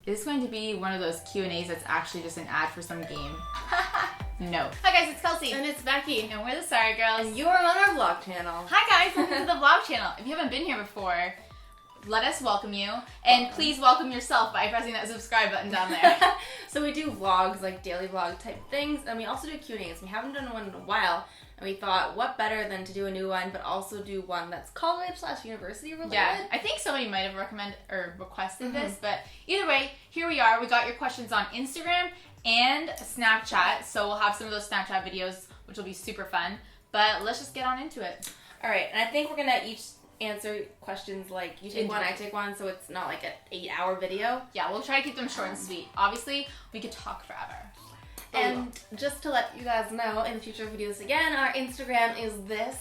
Is this going to be one of those Q&As that's actually just an ad for some game? No. Hi guys, it's Kelsey. And it's Becky. And we're the Sorry Girls. And you're on our vlog channel. Hi guys, welcome to the vlog channel. If you haven't been here before, let us welcome you. And please welcome yourself by pressing that subscribe button down there. So we do vlogs, like daily vlog type things, and we also do Q&As. We haven't done one in a while, and we thought, what better than to do a new one, but also do one that's college/university related. Yeah, I think somebody might have requested this, but either way, here we are. We got your questions on Instagram and Snapchat, so we'll have some of those Snapchat videos, which will be super fun. But let's just get on into it. All right, and I think we're gonna each answer questions like you take one, I take one, so it's not like an 8-hour video. Yeah, we'll try to keep them short and sweet. Obviously, we could talk forever. And just to let you guys know, in future videos again, our Instagram is this,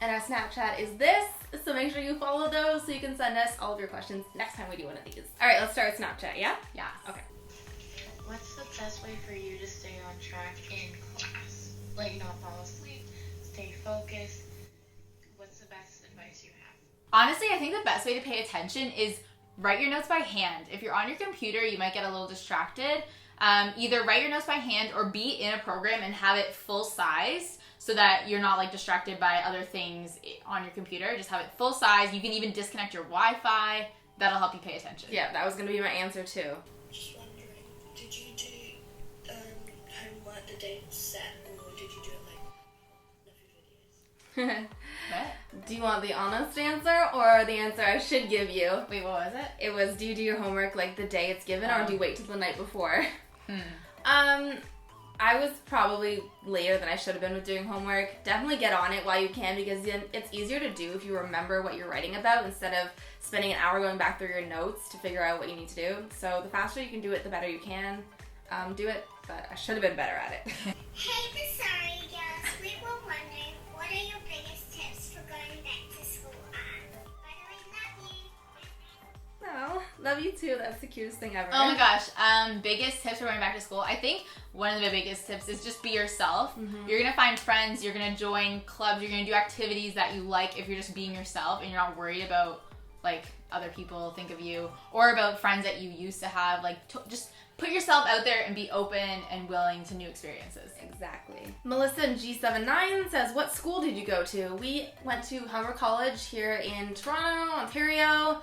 and our Snapchat is this, so make sure you follow those so you can send us all of your questions next time we do one of these. All right, let's start with Snapchat, yeah? Yeah. Okay. What's the best way for you to stay on track in class? Like, not fall asleep, stay focused. What's the best advice you have? Honestly, I think the best way to pay attention is write your notes by hand. If you're on your computer, you might get a little distracted. Either write your notes by hand or be in a program and have it full size so that you're not like distracted by other things on your computer. Just have it full size. You can even disconnect your Wi-Fi. That'll help you pay attention. Yeah, that was going to be my answer too. Just wondering, did you do homework the day it was set, or did you do it like every videos? What? Do you want the honest answer or the answer I should give you? Wait, what was it? It was, do you do your homework like the day it's given, or do you wait till the night before? I was probably later than I should have been with doing homework. Definitely get on it while you can, because then it's easier to do if you remember what you're writing about instead of spending an hour going back through your notes to figure out what you need to do. So the faster you can do it, the better you can do it, but I should have been better at it. Hey, the Sorry Girls. We were wondering, what are your biggest tips for going back to school? By the way, love you. No, love you too. That's the cutest thing ever. Oh my gosh. Biggest tips for going back to school. I think one of the biggest tips is just be yourself. You're going to find friends. You're going to join clubs. You're going to do activities that you like if you're just being yourself and you're not worried about like other people think of you or about friends that you used to have. Like just put yourself out there and be open and willing to new experiences. Exactly. Melissa in G79 says, what school did you go to? We went to Humber College here in Toronto, Ontario.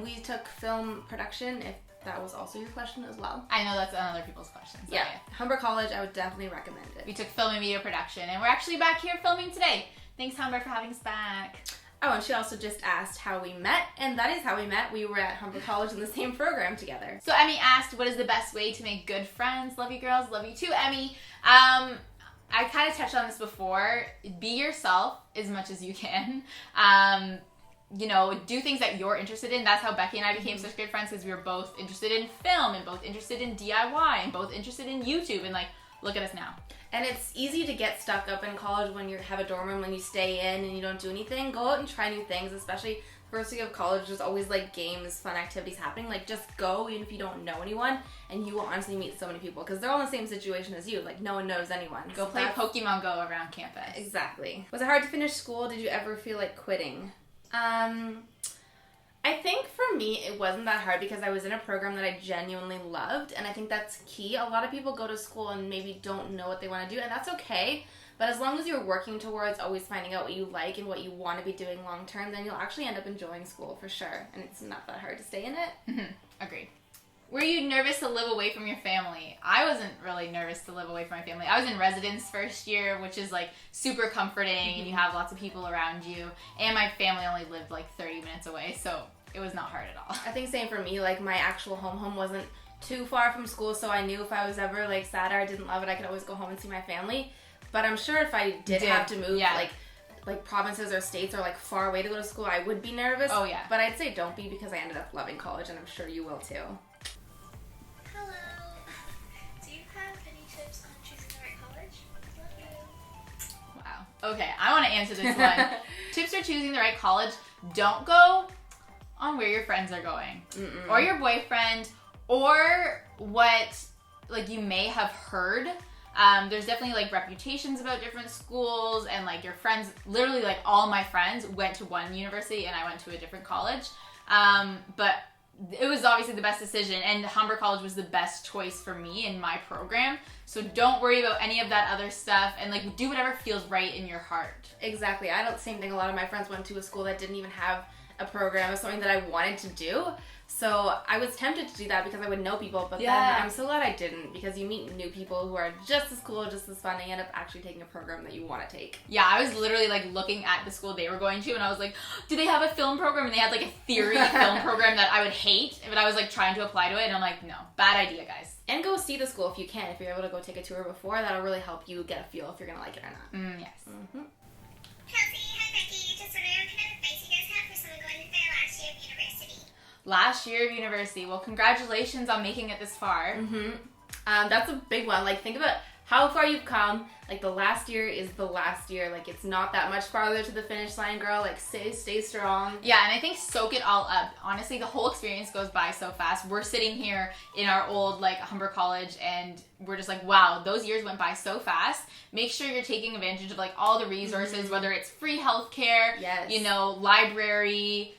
We took film production, if that was also your question as well. I know that's other people's questions. Yeah, Okay. Humber College, I would definitely recommend it. We took film and video production and we're actually back here filming today. Thanks, Humber, for having us back. Oh, and she also just asked how we met, and that is how we met. We were at Humber College in the same program together. So Emmy asked, what is the best way to make good friends? Love you girls. Love you too, Emmy. I kind of touched on this before. Be yourself as much as you can. You know, do things that you're interested in. That's how Becky and I became such good friends, because we were both interested in film and both interested in DIY and both interested in YouTube, and like, look at us now. And it's easy to get stuck up in college when you have a dorm room and you stay in and you don't do anything. Go out and try new things, especially first week of college. There's always like games, fun activities happening. Like just go, even if you don't know anyone, and you will honestly meet so many people because they're all in the same situation as you. Like no one knows anyone. Go play Pokemon Go around campus. Exactly. Was it hard to finish school? Did you ever feel like quitting? I think for me, it wasn't that hard because I was in a program that I genuinely loved, and I think that's key. A lot of people go to school and maybe don't know what they want to do, and that's okay. But as long as you're working towards always finding out what you like and what you want to be doing long term, then you'll actually end up enjoying school for sure, and it's not that hard to stay in it. Agreed. Were you nervous to live away from your family? I wasn't really nervous to live away from my family. I was in residence first year, which is like super comforting, and you have lots of people around you. And my family only lived like 30 minutes away, so it was not hard at all. I think same for me. Like my actual home wasn't too far from school, so I knew if I was ever like sad or I didn't love it, I could always go home and see my family. But I'm sure if I did have to move, like provinces or states or like far away to go to school, I would be nervous. Oh yeah. But I'd say don't be, because I ended up loving college, and I'm sure you will too. Hello. Do you have any tips on choosing the right college? Love you. Wow. Okay, I want to answer this one. Tips for choosing the right college: don't go on where your friends are going, or your boyfriend, or what like you may have heard. There's definitely like reputations about different schools, and like your friends, literally like all my friends went to one university and I went to a different college. But it was obviously the best decision, and Humber College was the best choice for me in my program. So don't worry about any of that other stuff, and like do whatever feels right in your heart. Exactly. I don't. Same thing. A lot of my friends went to a school that didn't even have a program of something that I wanted to do. So I was tempted to do that because I would know people, but then I'm so glad I didn't, because you meet new people who are just as cool, just as fun, and you end up actually taking a program that you want to take. Yeah, I was literally like looking at the school they were going to, and I was like, do they have a film program? And they had like a theory film program that I would hate, but I was like trying to apply to it, and I'm like, no, bad idea, guys. And go see the school if you can. If you're able to go take a tour before, that'll really help you get a feel if you're going to like it or not. Yes. Mm-hmm. Kelsey, hi Becky. Just wondering what kind of advice you guys have for someone going into their last year of university. Last year of university. Well, congratulations on making it this far. Mm-hmm. That's a big one. Like, think about how far you've come. Like, the last year is the last year. Like, it's not that much farther to the finish line, girl. Like, stay strong. Yeah, and I think soak it all up. Honestly, the whole experience goes by so fast. We're sitting here in our old, like, Humber College, and we're just like, wow, those years went by so fast. Make sure you're taking advantage of, like, all the resources, whether it's free healthcare, Yes. you know, library,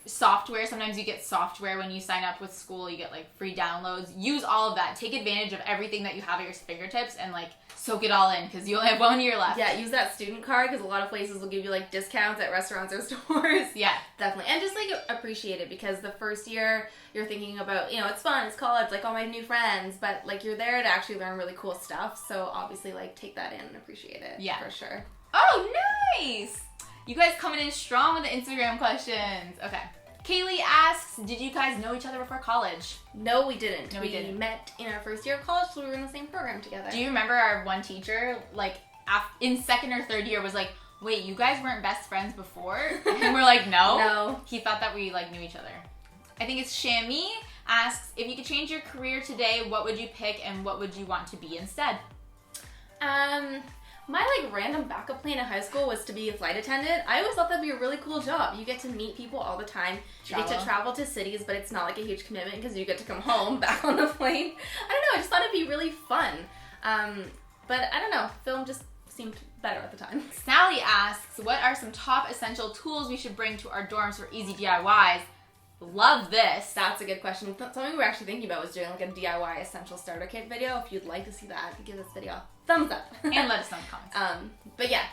software. Sometimes you get software when you sign up with school. You get like free downloads. Use all of that. Take advantage of everything that you have at your fingertips and like soak it all in, because you only have 1 year left. Yeah, use that student card, because a lot of places will give you like discounts at restaurants or stores. Yeah. Definitely. And just like appreciate it, because the first year you're thinking about, you know, it's fun, it's college, like all my new friends, but like you're there to actually learn really cool stuff. So obviously like take that in and appreciate it. Yeah. For sure. Oh, nice. You guys coming in strong with the Instagram questions. Okay. Kaylee asks, did you guys know each other before college? No, we didn't. No, we didn't. met in our first year of college, so we were in the same program together. Do you remember our one teacher, like, in second or third year was like, wait, you guys weren't best friends before? And we're like, no. No. He thought that we, like, knew each other. I think it's Shami asks, if you could change your career today, what would you pick and what would you want to be instead? My like random backup plan in high school was to be a flight attendant. I always thought that'd be a really cool job. You get to meet people all the time. You get to travel to cities, but it's not like a huge commitment because you get to come home back on the plane. I don't know. I just thought it'd be really fun. But I don't know. Film just seemed better at the time. Sally asks, what are some top essential tools we should bring to our dorms for easy DIYs? Love this. That's a good question. Something we were actually thinking about was doing like a DIY essential starter kit video. If you'd like to see that, give this video a thumbs up. And let us know in the comments. But yeah,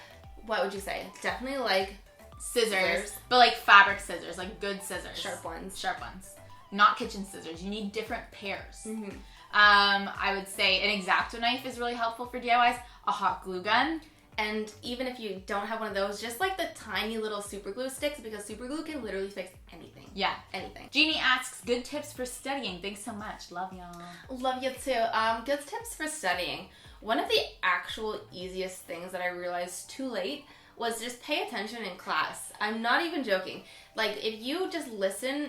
what would you say? Definitely like Scissors, but like fabric scissors, like good scissors. sharp ones. Sharp ones. Not kitchen scissors. You need different pairs. Mm-hmm. I would say an X-Acto knife is really helpful for DIYs. A hot glue gun. And even if you don't have one of those, just like the tiny little super glue sticks, because super glue can literally fix anything. Yeah. Anything. Jeannie asks, good tips for studying. Thanks so much. Love y'all. Love you too. Good tips for studying. One of the actual easiest things that I realized too late was just pay attention in class. I'm not even joking. Like, if you just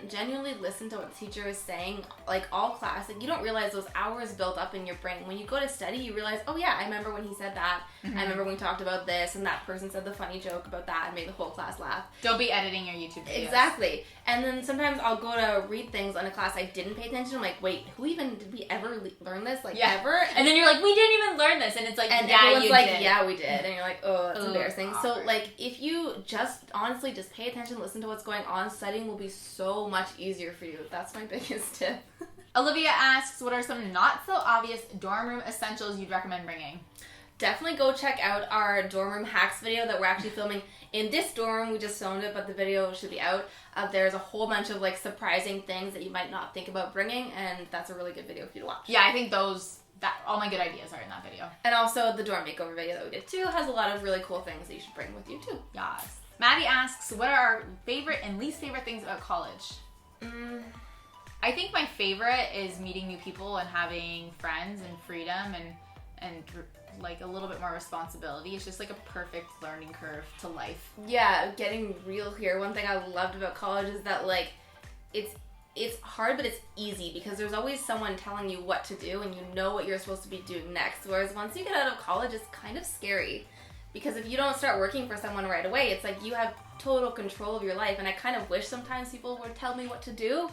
genuinely listen to what the teacher is saying, like, all class, like, you don't realize those hours built up in your brain. When you go to study, you realize, oh, yeah, I remember when he said that. Mm-hmm. I remember when we talked about this, and that person said the funny joke about that and made the whole class laugh. Don't be editing your YouTube videos. Exactly. And then sometimes I'll go to read things in a class I didn't pay attention. I'm like, wait, did we ever learn this? Like, ever? And then you're like, we didn't even learn this. And it's like, and yeah, everyone's you like, did. yeah, we did. And you're like, oh, that's Ooh, embarrassing. awkward. So, like, if you honestly just pay attention, listen to what's going on, studying will be so much easier for you. That's my biggest tip. Olivia asks, what are some not so obvious dorm room essentials you'd recommend bringing? Definitely go check out our dorm room hacks video that we're actually filming in this dorm. We just filmed it, but the video should be out. There's a whole bunch of like surprising things that you might not think about bringing, and that's a really good video for you to watch. Yeah, I think all my good ideas are in that video. And also the dorm makeover video that we did too has a lot of really cool things that you should bring with you too. Yes. Maddie asks, what are our favorite and least favorite things about college? I think my favorite is meeting new people and having friends and freedom and like a little bit more responsibility. It's just like a perfect learning curve to life. Yeah, getting real here. One thing I loved about college is that like it's hard, but it's easy because there's always someone telling you what to do and you know what you're supposed to be doing next. Whereas once you get out of college, it's kind of scary because if you don't start working for someone right away, it's like you have total control of your life. And I kind of wish sometimes people would tell me what to do,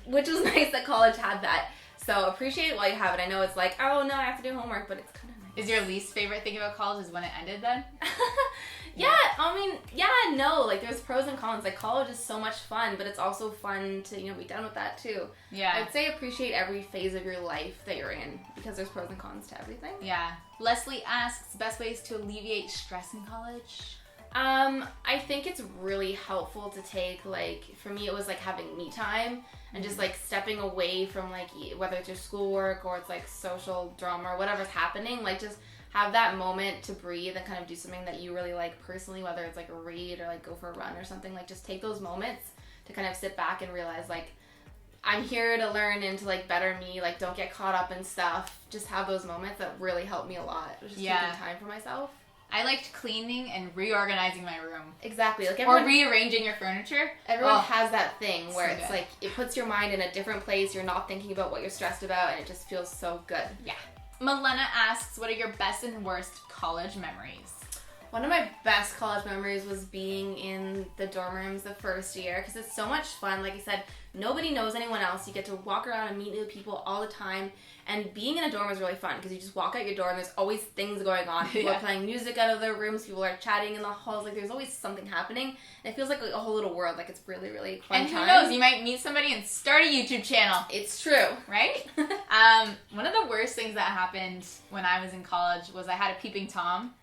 which was nice that college had that. So appreciate it while you have it. I know it's like, oh no, I have to do homework, but it's kind of nice. Is your least favorite thing about college is when it ended then? Yeah, I mean, no, like there's pros and cons. Like college is so much fun, but it's also fun to, you know, be done with that too. Yeah. I'd say appreciate every phase of your life that you're in because there's pros and cons to everything. Yeah. Leslie asks, best ways to alleviate stress in college? I think it's really helpful to take, like, for me it was like having me time and just like stepping away from like whether it's your schoolwork or it's like social drama or whatever's happening, like just have that moment to breathe and kind of do something that you really like personally, whether it's like a read or like go for a run or something. Like just take those moments to kind of sit back and realize like I'm here to learn and to like better me, like don't get caught up in stuff. Just have those moments that really helped me a lot. Just taking time for myself. I liked cleaning and reorganizing my room. Exactly. Like or rearranging your furniture. Everyone has that thing where so it's good. like it puts your mind in a different place. You're not thinking about what you're stressed about and it just feels so good. Yeah. Milena asks, what are your best and worst college memories? One of my best college memories was being in the dorm rooms the first year because it's so much fun. Like I said, nobody knows anyone else. You get to walk around and meet new people all the time. And being in a dorm is really fun because you just walk out your door and there's always things going on. People are playing music out of their rooms. People are chatting in the halls. Like there's always something happening. And it feels like a whole little world. Like it's really, really fun. And who knows, you might meet somebody and start a YouTube channel. It's true. Right? One of the worst things that happened when I was in college was I had a peeping Tom.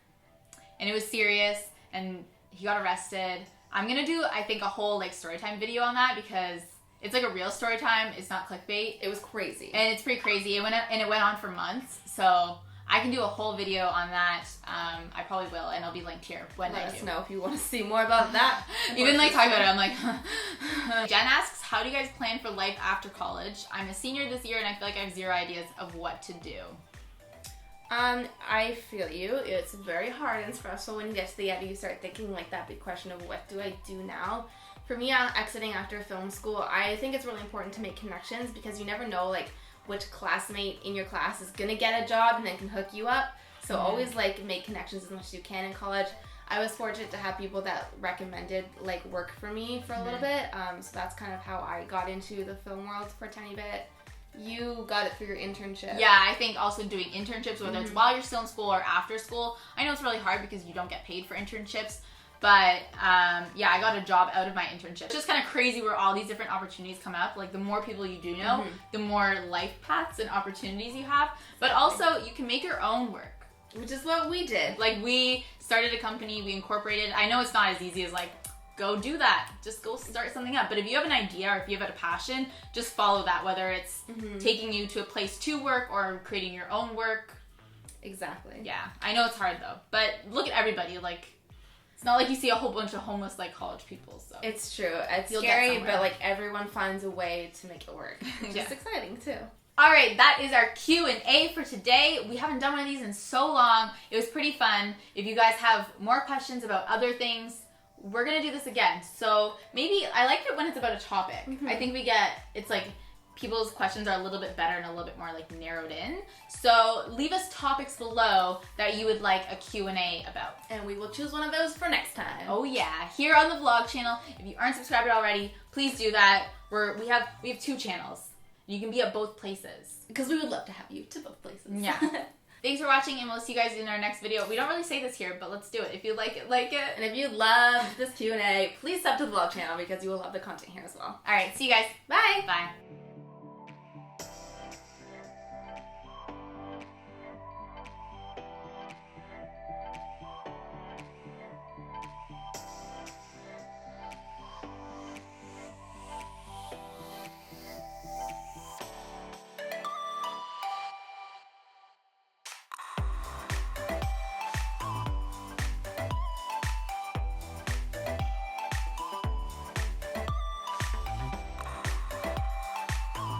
And it was serious. And he got arrested. I'm going to do, I think, a whole like story time video on that because it's like a real story time. It's not clickbait. It was crazy. And it's pretty crazy. It went on for months. So I can do a whole video on that. I probably will, and it'll be linked here when Let I us do. know if you want to see more about that. Even like talking about it, I'm like, Jen asks, how do you guys plan for life after college? I'm a senior this year, and I feel like I have zero ideas of what to do. I feel you. It's very hard and stressful when you get to the end. You start thinking like that big question of what do I do now? For me, exiting after film school, I think it's really important to make connections because you never know like which classmate in your class is gonna get a job and then can hook you up. So always like make connections as much as you can in college. I was fortunate to have people that recommended like work for me for a little bit. So that's kind of how I got into the film world for a tiny bit. You got it through your internship. Yeah, I think also doing internships, whether it's while you're still in school or after school. I know it's really hard because you don't get paid for internships. But, yeah, I got a job out of my internship. It's just kind of crazy where all these different opportunities come up. Like, the more people you do know, the more life paths and opportunities you have. But also, you can make your own work. Which is what we did. Like, we started a company, we incorporated. I know it's not as easy as, like, go do that. Just go start something up. But if you have an idea or if you have a passion, just follow that. Whether it's taking you to a place to work or creating your own work. Exactly. Yeah. I know it's hard, though. But look at everybody. Like, it's not like you see a whole bunch of homeless, like, college people, so. It's true. It's You'll scary, get somewhere. but, like, everyone finds a way to make it work. Which Yeah. is exciting, too. All right, that is our Q&A for today. We haven't done one of these in so long. It was pretty fun. If you guys have more questions about other things, we're going to do this again. So maybe, I like it when it's about a topic. I think it's like, people's questions are a little bit better and a little bit more like narrowed in. So leave us topics below that you would like a Q&A about. And we will choose one of those for next time. Oh yeah, here on the vlog channel. If you aren't subscribed already, please do that. We have 2 channels. You can be at both places. Because we would love to have you to both places. Yeah. Thanks for watching, and we'll see you guys in our next video. We don't really say this here, but let's do it. If you like it, like it. And if you loved this Q&A, please sub to the vlog channel because you will love the content here as well. All right, see you guys. Bye! Bye.